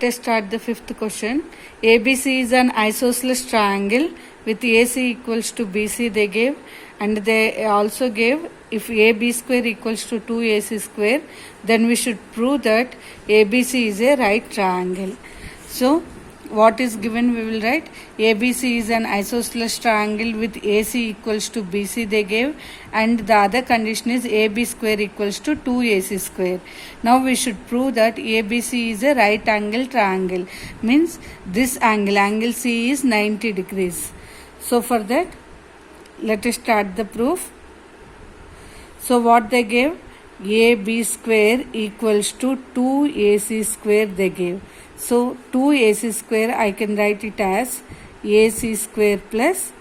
let us start the fifth question. ABC is an isosceles triangle with AC equals to BC they gave, and they also gave if AB square equals to 2AC square, then we should prove that ABC is a right triangle. So what is given we will write. ABC is an isosceles triangle with AC equals to BC they gave, and the other condition is AB square equals to 2AC square. Now we should prove that ABC is a right angle triangle, means this angle C is 90 degrees. So for that, let us start the proof. So what they gave, AB square equals to 2AC square they gave. So 2AC square I can write it as AC square plus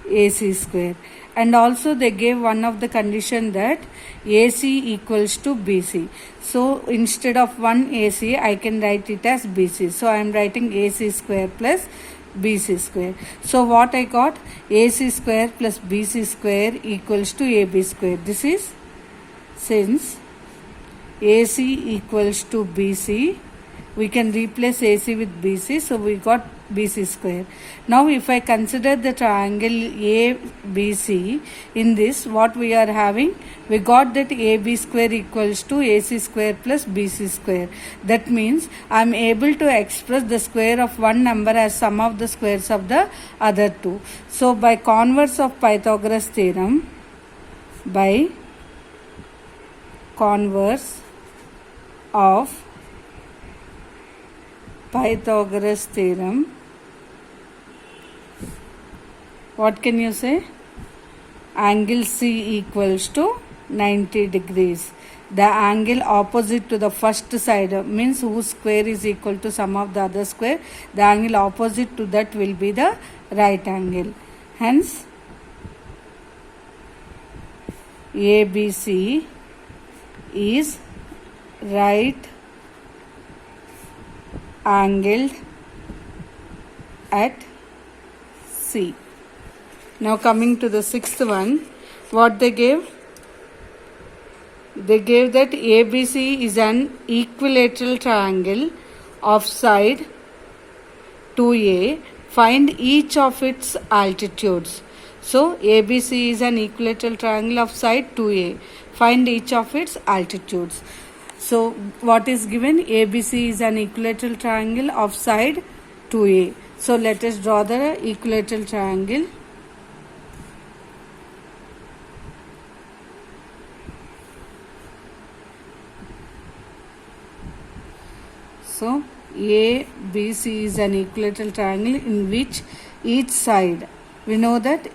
AC square. And also they gave one of the condition that AC equals to BC. So instead of 1 AC I can write it as BC. So I am writing AC square plus BC square. So what I got, AC square plus BC square equals to AB square. This is, since AC equals to BC, we can replace AC with BC, so we got BC square. Now if I consider the triangle ABC, in this what we are having, we got that AB square equals to AC square plus BC square. That means I am able to express the square of one number as sum of the squares of the other two. So by converse of Pythagoras theorem, by converse of Pythagoras theorem, what can you say? Angle C equals to 90 degrees. The angle opposite to the first side, means whose square is equal to sum of the other square, the angle opposite to that will be the right angle. Hence ABC is right angled at C. Now coming to the sixth one, what they gave? They gave that ABC is an equilateral triangle of side 2A. Find each of its altitudes. So ABC is an equilateral triangle of side 2A. Find each of its altitudes. So what is given? ABC is an equilateral triangle of side 2A. So let us draw the equilateral triangle. So ABC is an equilateral triangle in which each side, we know that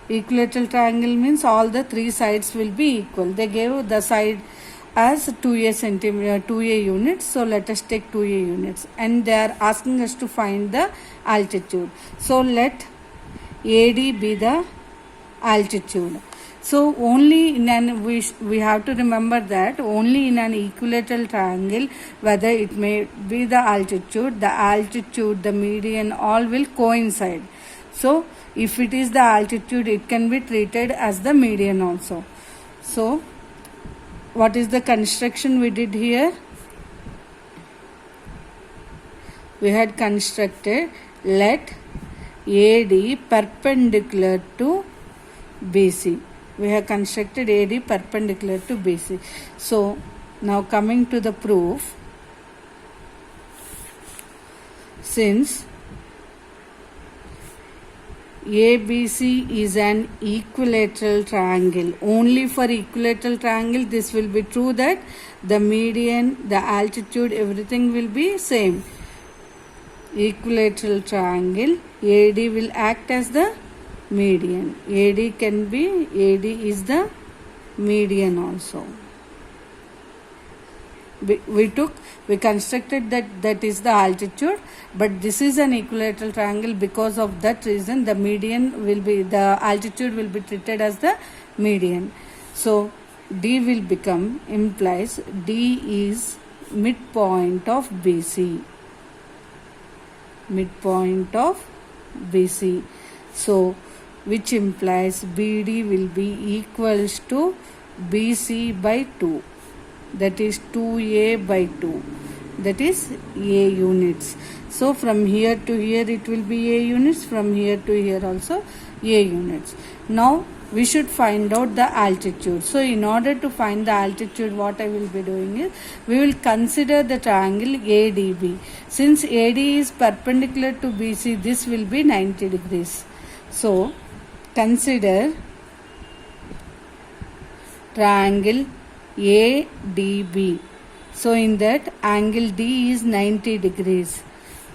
equilateral triangle means all the three sides will be equal. They gave the side as 2A units. So let us take 2A units, and they are asking us to find the altitude. So let AD be the altitude. So only in an, we have to remember that only in an equilateral triangle, whether it may be the altitude, the median, all will coincide. So if it is the altitude, it can be treated as the median also. So what is the construction we did here? We had constructed let AD perpendicular to BC. We have constructed AD perpendicular to BC. So now coming to the proof, since ABC is an equilateral triangle, only for equilateral triangle this will be true that the median, the altitude, everything will be same. Equilateral triangle, AD will act as the median. AD is the median also. We constructed that is the altitude, but this is an equilateral triangle. Because of that reason, the altitude will be treated as the median. So D will become, implies D is midpoint of BC. Midpoint of BC. So which implies BD will be equals to BC by 2. That is 2A by 2. that is A units. So from here to here it will be A units, from here to here also A units. Now we should find out the altitude. So in order to find the altitude, what I will be doing is, we will consider the triangle ADB. Since AD is perpendicular to BC, this will be 90 degrees. So consider triangle ADB. So in that, angle D is 90 degrees.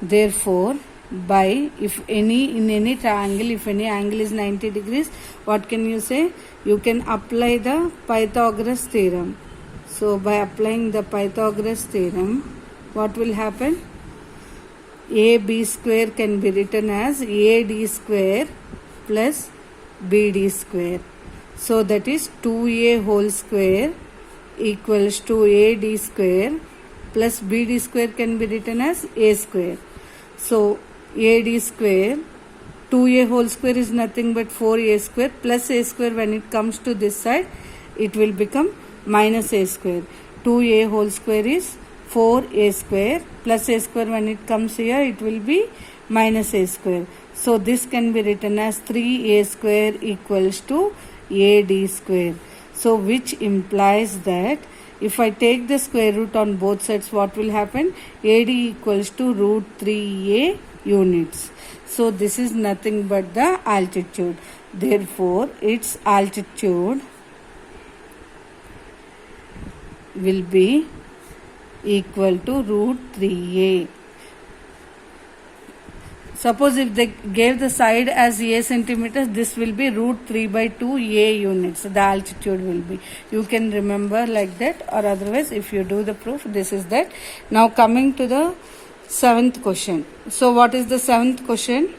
Therefore, by in any triangle, if any angle is 90 degrees, what can you say? You can apply the Pythagoras theorem. So by applying the Pythagoras theorem, what will happen? AB square can be written as AD square plus BD square. So that is 2A whole square equals to AD square plus BD square can be written as A square. So AD square, 2A whole square is nothing but 4A square plus A square. When it comes to this side, it will become minus A square. 2A whole square is 4A square plus A square. When it comes here, it will be minus A square. So this can be written as 3A square equals to AD square. So which implies that if I take the square root on both sides, what will happen? AD equals to root 3A units. So this is nothing but the altitude. Therefore, its altitude will be equal to root 3A. Suppose if they gave the side as A centimeters, this will be root 3 by 2 A units. The altitude will be. You can remember like that, or otherwise if you do the proof, this is that. Now coming to the 7th question. So what is the 7th question?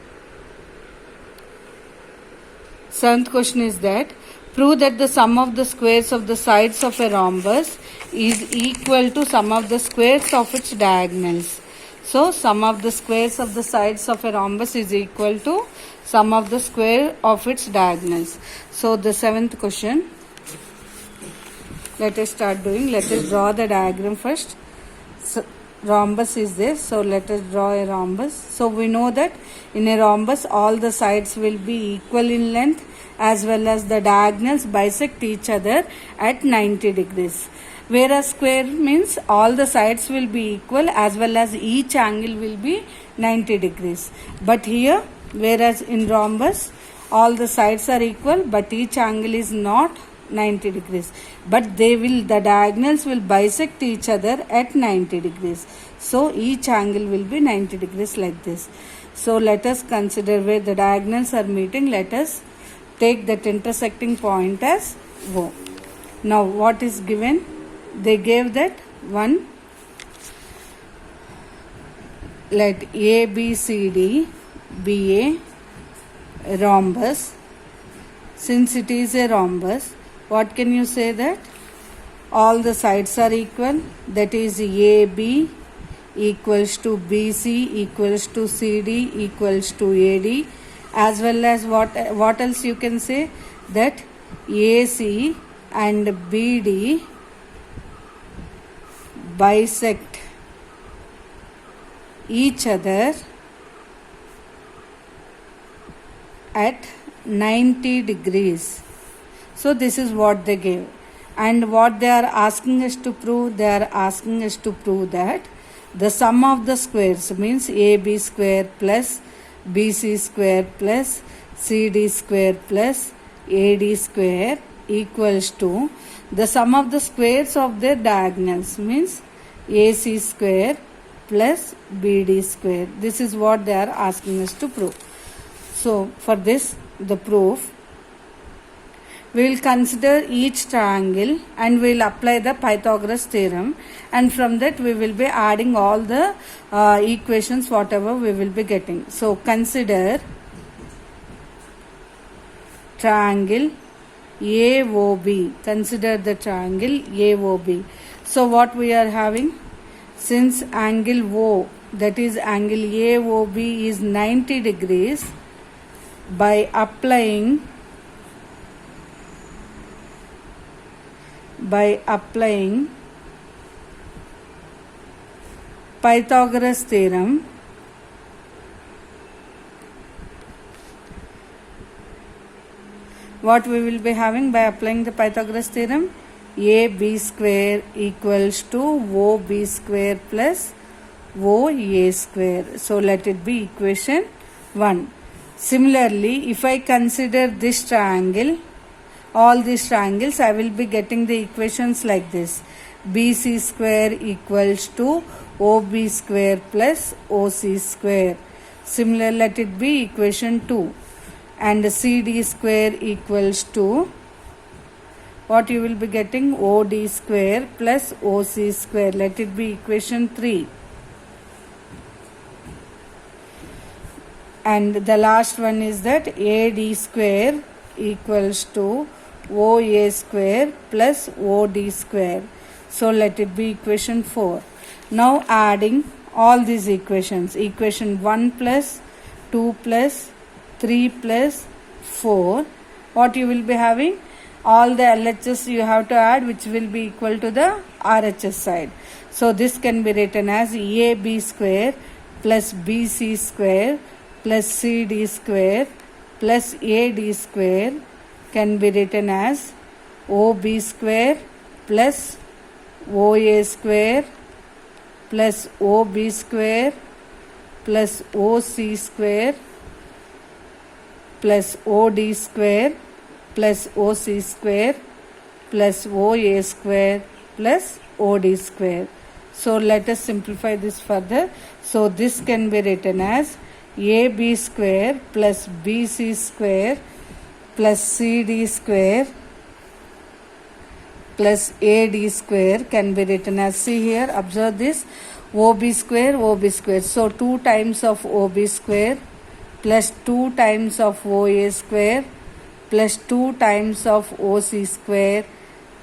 7th question is that, prove that the sum of the squares of the sides of a rhombus is equal to sum of the squares of its diagonals. So sum of the squares of the sides of a rhombus is equal to sum of the square of its diagonals. So the 7th question, let us start doing. Let us draw the diagram first. So, rhombus is there, so let us draw a rhombus. So we know that in a rhombus all the sides will be equal in length, as well as the diagonals bisect each other at 90 degrees. Whereas square means all the sides will be equal, as well as each angle will be 90 degrees. But here, whereas in rhombus all the sides are equal, but each angle is not 90 degrees, but the diagonals will bisect each other at 90 degrees. So each angle will be 90 degrees like this. So let us consider where the diagonals are meeting. Let us take that intersecting point as O. Now what is given? They gave that one, let ABCD be a rhombus. Since it is a rhombus, what can you say? That all the sides are equal, that is AB equals to BC equals to CD equals to AD, as well as what else you can say? That AC and BD bisect each other at 90 degrees. So this is what they gave. And what they are asking us to prove? They are asking us to prove that the sum of the squares means AB square plus BC square plus CD square plus AD square equals to the sum of the squares of their diagonals means AC square plus BD square. This is what they are asking us to prove. So for this, the proof, we will consider each triangle and we will apply the Pythagoras theorem, and from that we will be adding all the equations whatever we will be getting. So consider triangle AOB. Consider the triangle AOB. So what we are having? Since angle O, that is angle AOB, is 90 degrees, by applying Pythagoras theorem. What we will be having by applying the Pythagoras theorem? AB square equals to OB square plus OA square. So let it be equation 1. Similarly, if I consider this triangle, all these triangles, I will be getting the equations like this. BC square equals to OB square plus OC square. Similar, let it be equation 2. And CD square equals to, what you will be getting? OD square plus OC square. Let it be equation 3. And the last one is that AD square equals to OA square plus OD square. So let it be equation 4. Now adding all these equations. Equation 1 plus 2 plus 3 plus 4. What you will be having? All the LHS you have to add, which will be equal to the RHS side. So this can be written as AB square plus BC square plus CD square plus AD square can be written as OB square plus OA square plus OB square plus OC square plus OD square plus OC square plus OA square plus OD square. So let us simplify this further. So this can be written as AB square plus BC square plus CD square plus AD square can be written as, see here, observe this, OB square. So 2 times of OB square plus 2 times of OA square plus 2 times of OC square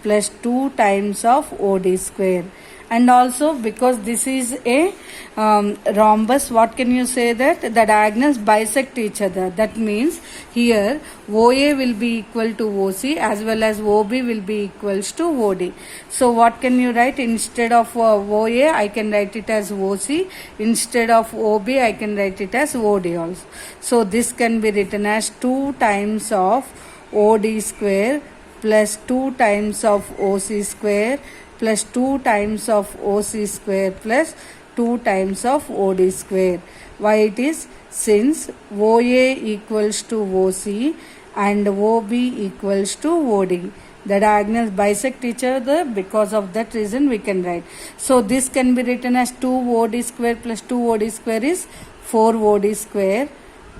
plus 2 times of OD square. And also, because this is a rhombus, what can you say? That the diagonals bisect each other. That means here OA will be equal to OC as well as OB will be equals to OD. So what can you write? Instead of OA, I can write it as OC. Instead of OB, I can write it as OD also. So this can be written as 2 times of OD square plus 2 times of OC square plus 2 times of OC square plus 2 times of OD square. Why it is? Since OA equals to OC and OB equals to OD. The diagonals bisect each other. Because of that reason we can write. So this can be written as 2 OD square plus 2 OD square is 4 OD square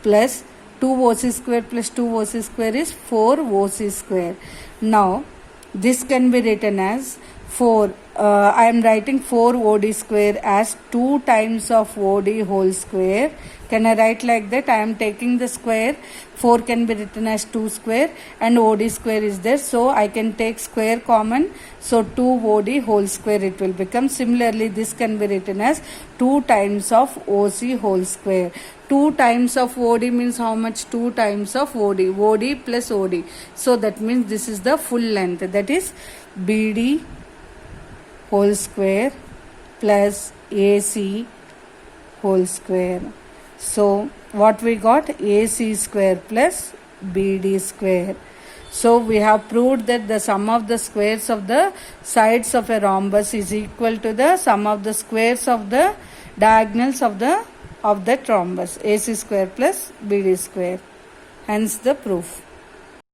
plus 2 OC square plus 2 OC square is 4 OC square. Now this can be written as 4. I am writing 4 OD square as 2 times of OD whole square. Can I write like that? I am taking the square. 4 can be written as 2 square and OD square is there. So I can take square common. So 2 OD whole square it will become. Similarly, this can be written as 2 times of OC whole square. 2 times of OD means how much? 2 times of OD. OD plus OD. So that means this is the full length. That is BD whole square plus AC whole square. So what we got? AC square plus BD square. So we have proved that the sum of the squares of the sides of a rhombus is equal to the sum of the squares of the diagonals of that rhombus. AC square plus BD square. Hence the proof.